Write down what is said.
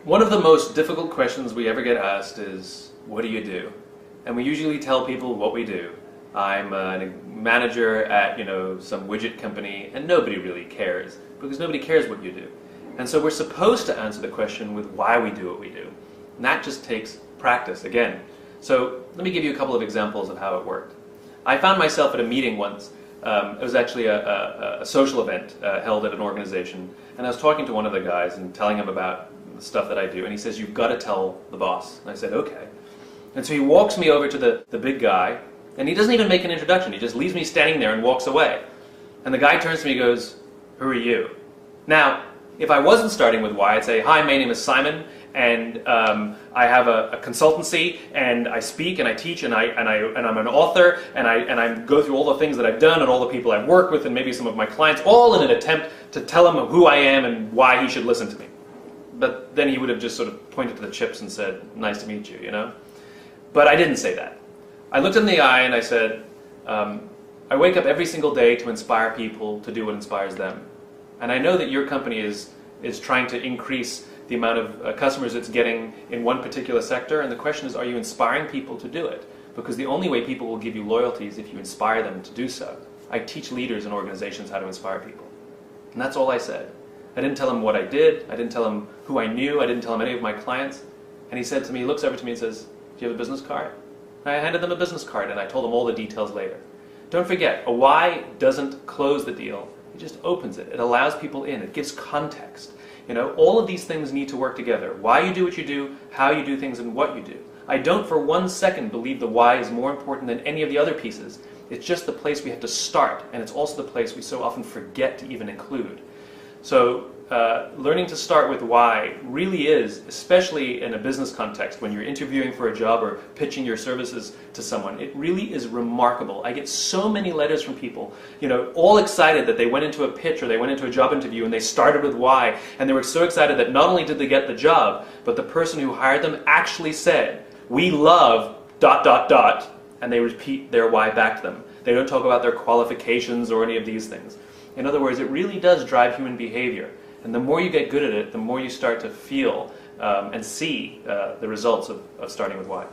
One of the most difficult questions we ever get asked is, what do you do? And we usually tell people what we do. I'm a manager at, some widget company, and nobody really cares, because nobody cares what you do. And so we're supposed to answer the question with why we do what we do. And that just takes practice, again. So let me give you a couple of examples of how it worked. I found myself at a meeting once. It was actually a social event held at an organization, and I was talking to one of the guys and telling him about the stuff that I do, and he says, "You've got to tell the boss." And I said, "Okay." And so he walks me over to the big guy, and he doesn't even make an introduction. He just leaves me standing there and walks away. And the guy turns to me and goes, "Who are you?" Now, if I wasn't starting with why, I'd say, "Hi, my name is Simon, and I have a consultancy, and I speak and I teach, and I'm an author, and I go through all the things that I've done and all the people I've worked with, and maybe some of my clients, all in an attempt to tell him who I am and why he should listen to me." But then he would have just sort of pointed to the chips and said, "Nice to meet you," But I didn't say that. I looked in the eye and I said, "I wake up every single day to inspire people to do what inspires them. And I know that your company is trying to increase the amount of customers it's getting in one particular sector, and the question is, are you inspiring people to do it? Because the only way people will give you loyalty is if you inspire them to do so. I teach leaders and organizations how to inspire people." And that's all I said. I didn't tell him what I did. I didn't tell him who I knew. I didn't tell him any of my clients. And he said to me, he looks over to me and says, "Do you have a business card?" And I handed them a business card, and I told them all the details later. Don't forget, a why doesn't close the deal. It just opens it. It allows people in. It gives context. All of these things need to work together. Why you do what you do, how you do things, and what you do. I don't for 1 second believe the why is more important than any of the other pieces. It's just the place we have to start, and it's also the place we so often forget to even include. So learning to start with why really is, especially in a business context, when you're interviewing for a job or pitching your services to someone, it really is remarkable. I get so many letters from people, all excited that they went into a pitch or they went into a job interview and they started with why, and they were so excited that not only did they get the job, but the person who hired them actually said, "We love ... and they repeat their why back to them. They don't talk about their qualifications or any of these things. In other words, it really does drive human behavior. And the more you get good at it, the more you start to feel and see the results of starting with why.